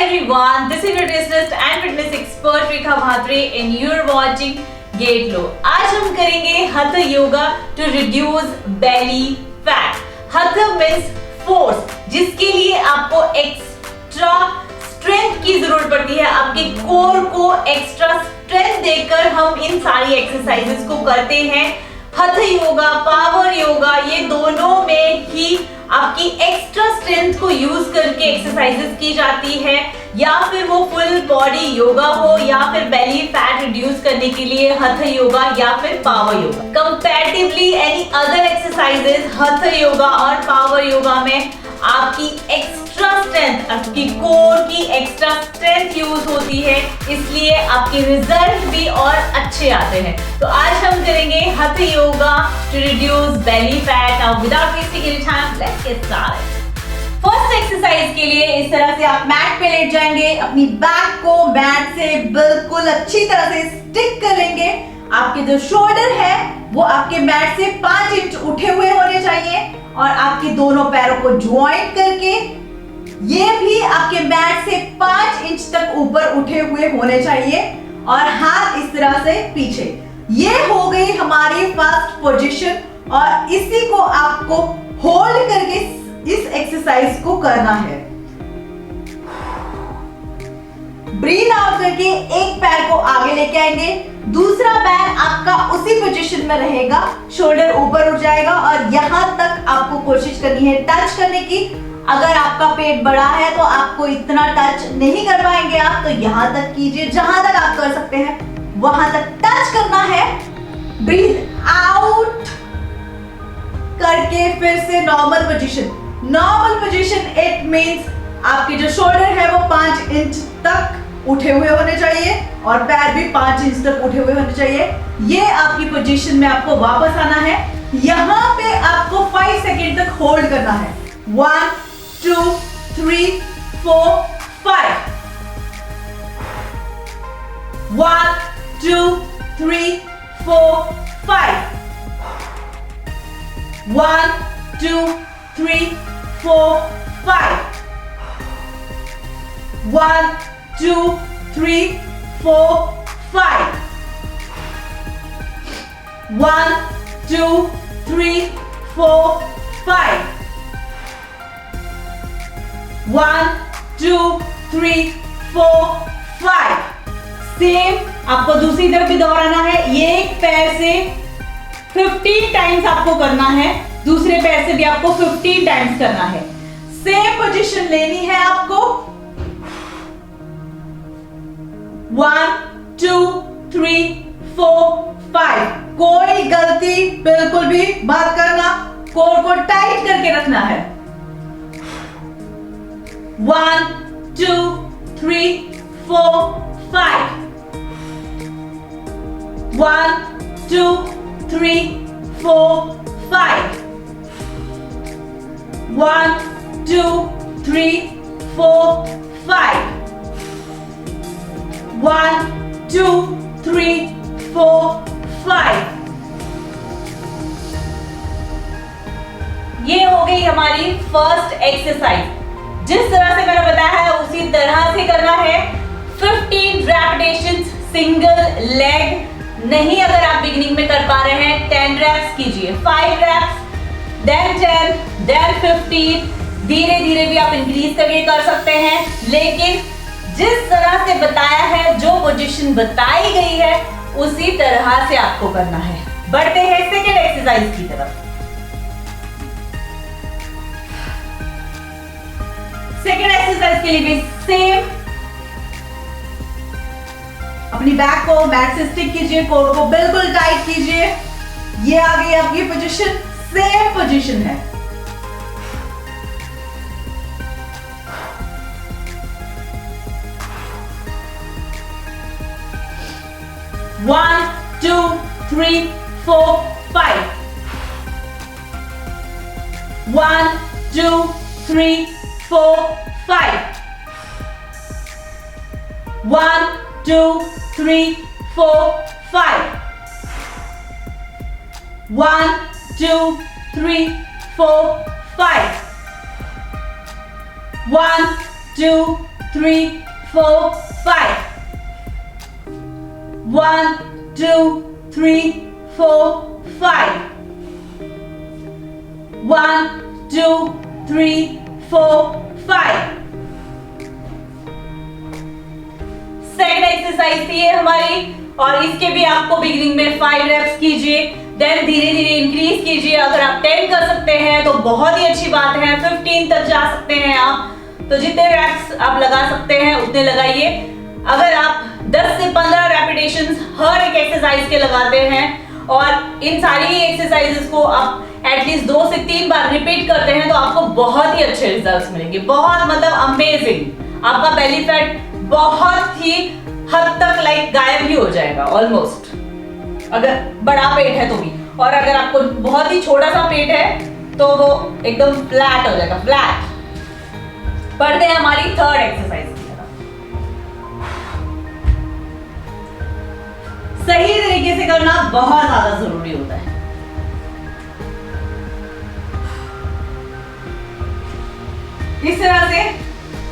everyone, this is nutritionist and fitness expert Rekha Bhatre and you're watching Gate Low. आज हम करेंगे hatha yoga to reduce belly fat. हठ means force, जिसके लिए आपको एक्स्ट्रा स्ट्रेंथ की जरूरत पड़ती है. आपके कोर को एक्स्ट्रा स्ट्रेंथ देकर हम इन सारी एक्सरसाइजेस को करते हैं. हठ योगा, पावर योगा, ये दोनों में ही आपकी एक्स्ट्रा स्ट्रेंथ को यूज करके एक्सरसाइजेस की जाती है, या फिर वो फुल बॉडी योगा हो या फिर बेली फैट रिड्यूस करने के लिए हठ योगा या फिर power yoga. Comparatively any other exercises हठ योगा और पावर योगा में आपकी एक्स्ट्रा स्ट्रेंथ, आपकी कोर की एक्स्ट्रा स्ट्रेंथ यूज होती है, इसलिए आपके रिजल्ट भी और अच्छे आते हैं. तो आज हम करेंगे hatha yoga to reduce belly fat. Now without wasting any time let's get started. First exercise के लिए इस तरह से आप मैट पे लेट जाएंगे, अपनी बैक को मैट से बिल्कुल अच्छी तरह से स्टिक कर लेंगे. आपके जो शोल्डर है वो आपके मैट से 5 इंच उठे हुए होने चाहिए और आपके दोनों पैरों को ज्वाइंट करके ये भी आपके मैट से 5 इंच तक ऊपर उठे हुए होने चाहिए और हाथ इस तरह से पीछे. ये हो गई हमारी फर्स्ट पोजीशन और इसी को आपको होल्ड करके इस एक्सरसाइज को करना है. ब्रीथ आउट करके एक पैर को आगे लेके आएंगे, दूसरा पैर आपका उसी पोजीशन में रहेगा, शोल्डर ऊपर उठ जाएगा और यहां तक आपको कोशिश करनी है टच करने की. अगर आपका पेट बड़ा है तो आपको इतना टच नहीं कर पाएंगे आप, तो यहां तक कीजिए, जहां तक आप कर सकते हैं वहां तक टच करना है. ब्रीथ आउट करके फिर से normal position. Normal position it means आपके जो शोल्डर है वो 5 इंच तक उठे हुए होने चाहिए और पैर भी 5 इंच तक उठे हुए होने चाहिए. ये आपकी पोजीशन में आपको वापस आना है. यहां पे आपको 5 सेकेंड तक होल्ड करना है. 1 2 3 4 5. 1 2 3 4 5. 1 2 3 4 5. 1 2 3 4 5. 1 2 3 4 5. 1 2 3 4 5. सेम आपको दूसरी तरफ भी दोहराना है. ये एक पैर से 15 टाइम्स आपको करना है, दूसरे पैर से भी आपको 15 टाइम्स करना है. सेम पोजीशन लेनी है आपको. 1 2 3 4 5. कोई गलती बिल्कुल भी मत करना, कोर को टाइट करके रखना है. 1 2 3 4 5. 1 2 3 4 5. 1 2 3 4 5. 1 2 3 4 5. ये हो गई हमारी फर्स्ट एक्सरसाइज. जिस तरह से मैंने बताया है उसी तरह से करना है. 15 रेपिटेशंस सिंगल लेग. नहीं अगर आप बिगिनिंग में कर पा रहे हैं 10 रेप्स कीजिए. 5 रेप्स, then 10, then 15. धीरे धीरे भी आप इंक्रीज करके कर सकते हैं, लेकिन जिस तरह से बताया है, जो पोजीशन बताई गई है उसी तरह से आपको करना है. बढ़ते हैं सेकेंड एक्सरसाइज की तरफ. सेकेंड एक्सरसाइज के लिए भी सेम. अपनी बैक को मैट से स्टिक कीजिए, कोर को बिल्कुल टाइट कीजिए. ये आ गई आपकी पोजीशन. सेम पोजीशन है. 1 2 3 4 5. 1 2 3 4 5. 1 2 3 4 5. 1 2 3 4 5. 1 2 3 4 5 1 2 3 4 5 1 2 3 4 5 सेकंड एक्सरसाइज थी ये हमारी, और इसके भी आपको बिगिनिंग में 5 रेप्स कीजिए, देन धीरे धीरे इंक्रीज कीजिए। अगर आप 10 कर सकते हैं तो बहुत ही अच्छी बात है, 15 तक जा सकते हैं आप, तो जितने रेप्स आप लगा सकते हैं उतने लगाइए। अगर आप 10 से 15 रेपिटेशंस हर एक एक्सरसाइज के लगाते हैं और इन सारी एक्सरसाइजेस को आप एटलीस्ट 2 से 3 बार रिपीट करते हैं तो आपको बहुत ही अच्छे रिजल्ट्स मिलेंगे, बहुत मतलब अमेजिंग। आपका बेली फैट बहुत ही हद तक गायब ही हो जाएगा ऑलमोस्ट, अगर बड़ा पेट है तो भी, और अगर आपको बहुत ही छोटा सा पेट है तो वो एकदम फ्लैट हो जाएगा, फ्लैट। पढ़ते हैं हमारी थर्ड एक्सरसाइज की तरफ। सही तरीके से करना बहुत ज्यादा जरूरी होता है। इस तरह से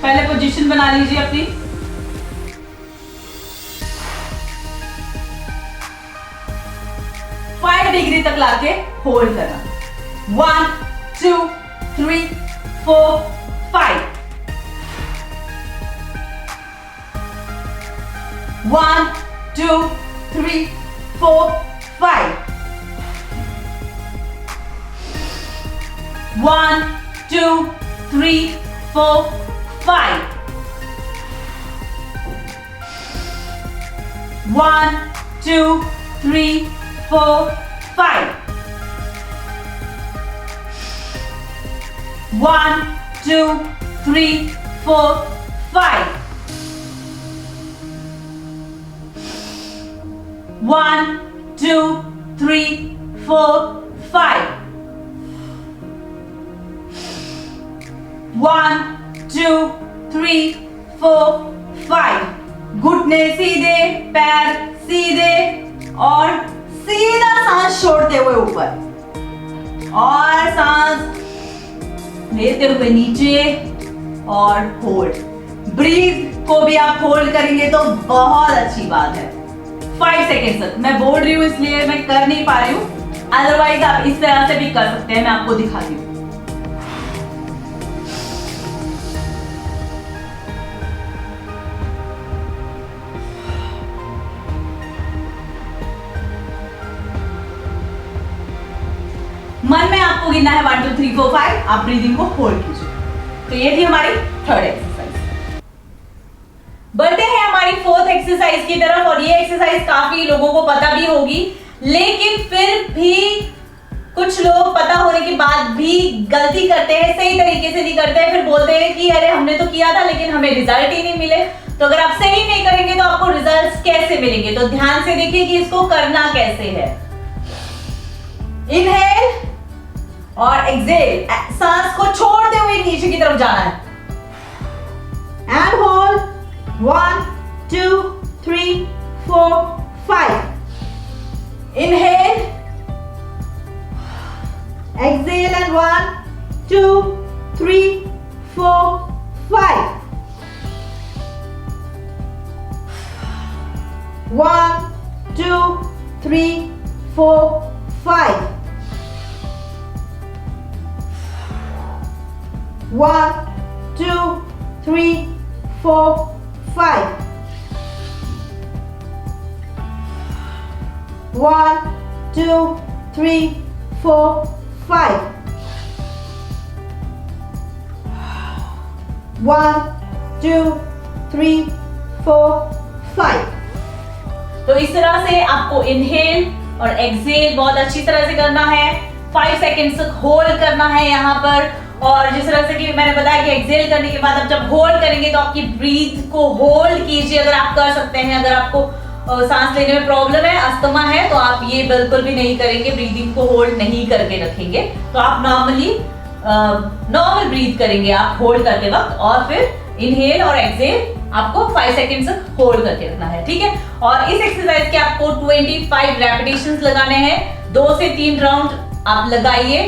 पहले पोजीशन बना लीजिए अपनी, डिग्री तक लाके होल्ड करना। 1 2 3 4 5 1 2 3 4 5 1 2 3 4 5 1 2 3 4 5 1 2 3 4 5 1 2 3 4 5 1 2 3 4 5 घुटने सीधे, पैर सीधे और सीधा सांस छोड़ते हुए ऊपर और सांस लेते हुए नीचे और होल्ड। ब्रीथ को भी आप होल्ड करेंगे तो बहुत अच्छी बात है। 5 सेकेंड तक मैं बोल रही हूं इसलिए मैं कर नहीं पा रही हूं, अदरवाइज आप इस तरह से भी कर सकते हैं, मैं आपको दिखाती हूं। मन में आपको गिनना है 1 2 3 4 5, आप ब्रीदिंग को होल्ड कीजिए। तो ये थी हमारी थर्ड एक्सरसाइज। बढ़ते हैं हमारी फोर्थ एक्सरसाइज की तरफ, और ये एक्सरसाइज काफी लोगों को पता भी होगी, लेकिन फिर भी कुछ लोग पता होने के बाद भी गलती करते हैं, सही तरीके से नहीं करते हैं, फिर बोलते हैं कि अरे हमने तो किया था लेकिन हमें रिजल्ट ही नहीं मिले। तो अगर आप सही नहीं करेंगे तो आपको रिजल्ट्स कैसे मिलेंगे? तो ध्यान से देखिए कि इसको करना कैसे है। इनहेल और एक्सहेल, सांस को छोड़ते हुए नीचे की तरफ जाना है। And hold 1 2 3 4 5। Inhale, exhale and 1 2 3 4 5। 1 2 3 4 5। 1 2 3 4 5। 1 2 3 4 5। 1 2 3 4 5। तो इस तरह से आपको इनहेल और एक्सहेल बहुत अच्छी तरह से करना है। 5 सेकेंड्स तक होल्ड करना है यहाँ पर, और जिस तरह से कि मैंने बताया कि एक्सहेल करने के बाद आप जब होल्ड करेंगे तो आपकी ब्रीथ को होल्ड कीजिए अगर आप कर सकते हैं। अगर आपको सांस लेने में प्रॉब्लम है, अस्थमा है, तो आप ये बिल्कुल भी नहीं करेंगे, ब्रीदिंग को होल्ड नहीं करके रखेंगे। तो आप नॉर्मल ब्रीथ करेंगे आप होल्ड करते वक्त, और फिर इनहेल और एक्सहेल आपको 5 सेकेंड्स तक होल्ड करके रखना है, ठीक है। और इस एक्सरसाइज के आपको 25 रेपिटेशंस लगाने हैं, 2 से 3 राउंड आप लगाइए।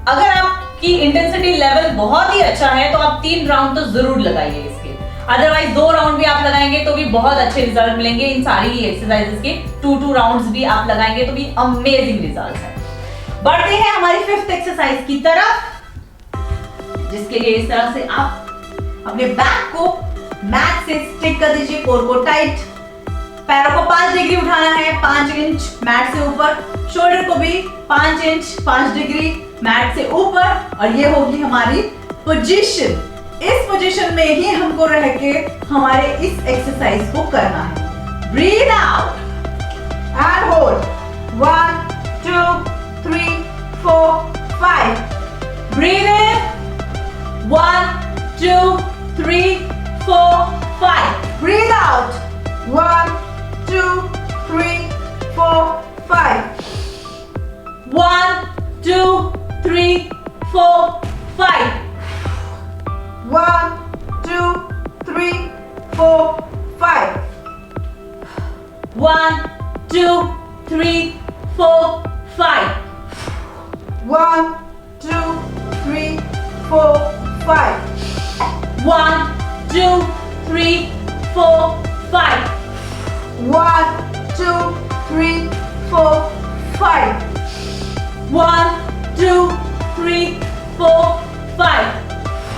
अगर आपकी इंटेंसिटी लेवल बहुत ही अच्छा है तो आप 3 राउंड तो जरूर लगाइए इसके। अदरवाइज 2 राउंड भी आप लगाएंगे तो भी बहुत अच्छे रिजल्ट मिलेंगे। इन सारी ही एक्सरसाइजेस के 2 राउंड्स भी आप लगाएंगे तो भी अमेजिंग रिजल्ट है। बढ़ते हैं हमारी 5th एक्सरसाइज की तरफ, जिसके लिए इस तरह से आप अपने बैक को मैट से स्टिक कर दीजिए, कोर को टाइट, पैरों को 5 डिग्री उठाना है, 5 इंच मैट से ऊपर, शोल्डर को भी 5 इंच 5 डिग्री मैट से ऊपर, और ये होगी हमारी पोजीशन। इस पोजीशन में ही हमको रह के हमारे इस एक्सरसाइज को करना है। Breathe out and hold, 1 2 3 4 5, breathe in, 1 2 3 4 5, breathe out, 1 2 3 4 5, 1 2 3 4 5, 1 2 3 4 5, 1 2 3 4 5, 1 2 3 4 5, 1 2 3 4 5, 1 2 3 4 5, 1 2 3 4 5.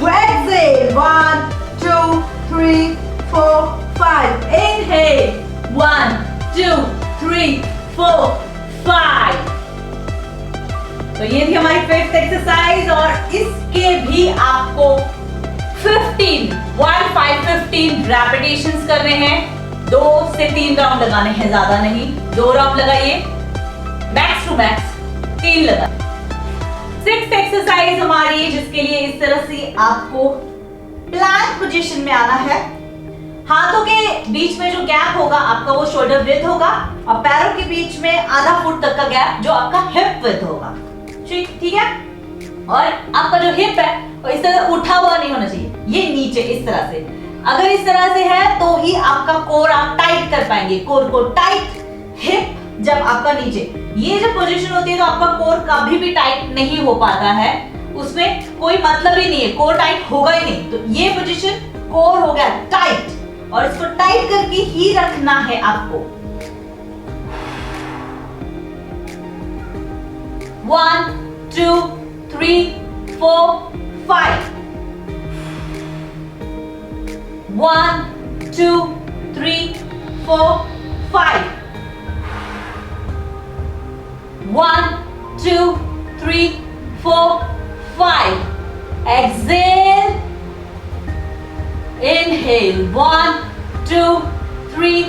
Exhale, 1 2 3 4 5. Inhale, 1 2 3 4 5. तो ये थी हमारी 5th एक्सरसाइज, और इसके भी आपको 15 रेपिटेशंस करने हैं। 2 से 3 राउंड लगाने हैं, ज्यादा नहीं। 2 राउंड लगाइए, मैक्स टू मैक्स 3 लगाइए। 6th एक्सरसाइज हमारी, जिसके लिए इस तरह से आपको प्लैंक पोजीशन में आना है। हाथों के बीच में जो गैप होगा आपका वो शोल्डर विड्थ होगा, और पैरों के बीच में आधा फुट तक का गैप जो आपका हिप विड्थ होगा। ठीक है, और आपका जो हिप है वो इस तरह उठा हुआ नहीं होना चाहिए, ये नीचे इस तरह से। अगर इस तरह से है तो ही आपका कोर आप टाइट कर पाएंगे। कोर को टाइट, हिप जब आपका नीचे, ये जब पोजीशन होती है तो आपका कोर कभी भी टाइट नहीं हो पाता है, उसमें कोई मतलब ही नहीं है, कोर टाइट होगा ही नहीं। तो ये पोजीशन कोर हो गया टाइट, और इसको टाइट करके ही रखना है आपको। 1 2 3 4 5, 1 2 3 4 5, 1 2 3 4 5. Exhale, inhale, 1 2 3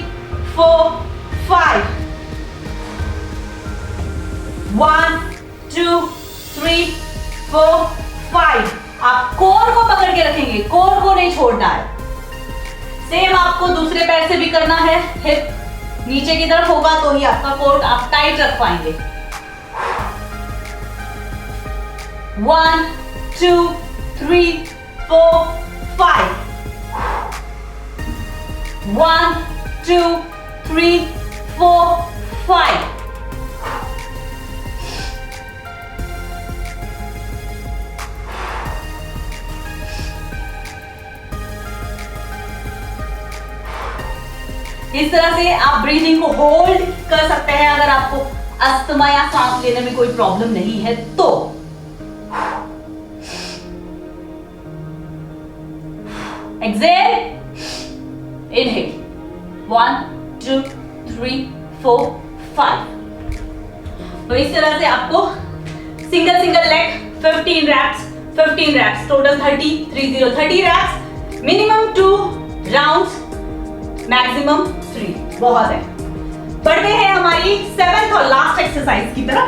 4 5, 1 2 3 4 5. आप कोर को पकड़ के रखेंगे, कोर को नहीं छोड़ना है। सेम आपको दूसरे पैर से भी करना है। हिप नीचे की तरफ होगा तो ही आपका कोर आप टाइट रख पाएंगे। 1 2 3 4 5, 1 2 3 4 5. इस तरह से आप ब्रीदिंग को होल्ड कर सकते हैं अगर आपको अस्थमा या सांस लेने में कोई प्रॉब्लम नहीं है तो। Exhale, inhale, 1 2 3 4 5. तो इस तरह से आपको single leg 15 reps, total 30 reps, minimum 2 rounds, maximum 3, बहुत है। बढ़ते हैं हमारी 7th और लास्ट एक्सरसाइज की तरफ,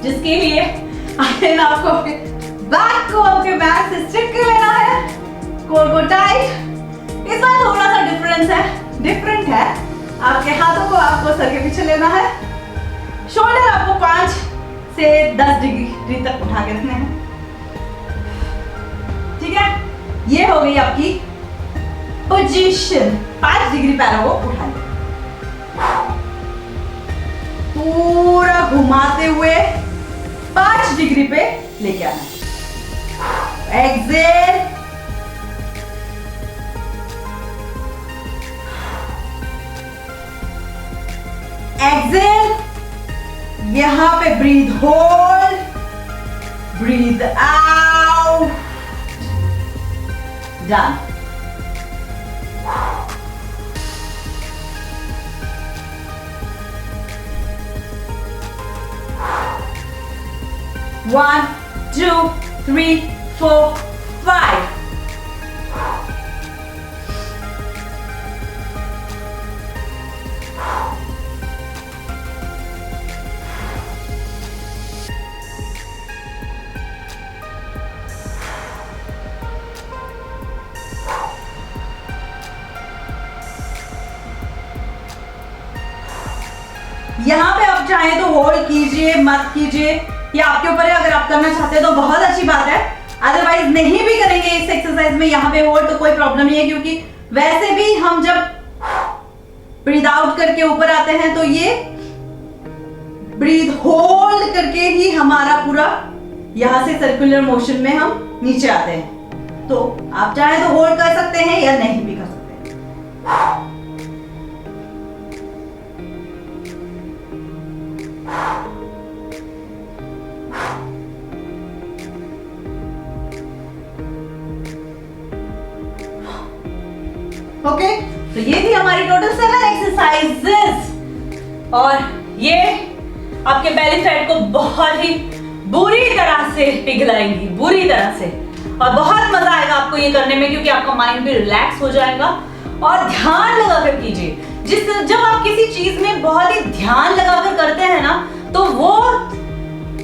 जिसके लिए आपको बैक को आपके बैक से स्टिक कर लेना है, कोर को टाइट। इस बार थोड़ा सा डिफरेंट है। आपके हाथों को आपको सर के पीछे लेना है, शोल्डर आपको 5 से 10 डिग्री तक उठा के रखने हैं। ठीक है, ये हो गई आपकी पोजीशन। 5 डिग्री पैरों को उठाइए, पूरा घुमाते हुए 5 डिग्री पे लेके आना। एक्सेल, एक्सेल, यहां पे breath hold, breathe out, done. One, 2, 3, 4, 5. यहां पे आप चाहें तो होल्ड कीजिए, मत कीजिए, ये आपके ऊपर है। अगर आप करना चाहते हैं तो बहुत अच्छी बात है, अदरवाइज नहीं भी करेंगे इस एक्सरसाइज में यहाँ पे होल्ड तो कोई प्रॉब्लम नहीं है, क्योंकि वैसे भी हम जब ब्रीथ आउट करके ऊपर आते हैं तो ये ब्रीथ होल्ड करके ही हमारा पूरा यहां से सर्कुलर मोशन में हम नीचे आते हैं। तो आप चाहे तो होल्ड कर सकते हैं या नहीं भी कर सकते हैं। ओके, तो ये थी हमारी टोटल 7 एक्सरसाइजेस, और ये आपके बेली फैट को बहुत ही बुरी तरह से पिघलाएंगी, बुरी तरह से, और बहुत मजा आएगा आपको ये करने में, क्योंकि आपका माइंड भी रिलैक्स हो जाएगा। और ध्यान लगाकर कीजिए, जब आप किसी चीज में बहुत ही ध्यान लगाकर करते हैं ना, तो वो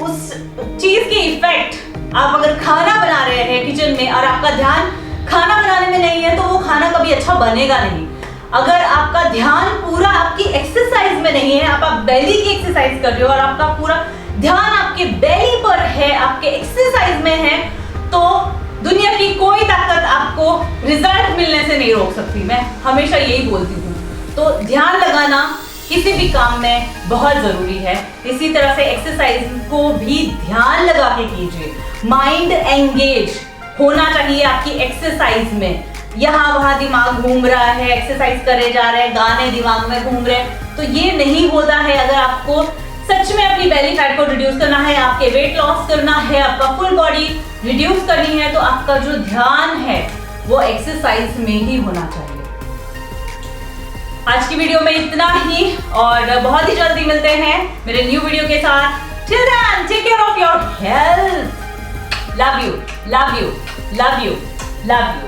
उस चीज की इफेक्ट, आप अगर खाना बना रहे हैं किचन में और आपका ध्यान खाना बनाने में नहीं है, तो वो खाना कभी अच्छा बनेगा नहीं। अगर आपका ध्यान पूरा आपकी एक्सरसाइज में नहीं है, आप बेली की एक्सरसाइज कर रहे हो और आपका पूरा ध्यान आपके बेली पर है, आपके एक्सरसाइज में है, तो दुनिया की कोई ताकत आपको रिजल्ट मिलने से नहीं रोक सकती। मैं हमेशा यही बोलती हूँ। तो ध्यान लगाना किसी भी काम में बहुत जरूरी है। इसी तरह से एक्सरसाइज को भी ध्यान लगा के कीजिए। माइंड एंगेज होना चाहिए आपकी एक्सरसाइज में। यहाँ वहां दिमाग घूम रहा है, एक्सरसाइज करे जा रहे हैं, गाने दिमाग में घूम रहे हैं, तो ये नहीं होता है। अगर आपको सच में अपनी बेली फैट को रिड्यूस करना है, आपके वेट लॉस करना है, आपका फुल बॉडी रिड्यूस करनी है, तो आपका जो ध्यान है वो एक्सरसाइज में ही होना चाहिए। आज की वीडियो में इतना ही, और बहुत ही जल्दी मिलते हैं मेरे न्यू वीडियो के साथ। Till then, take care of your health. Love you, love you, love you, love you.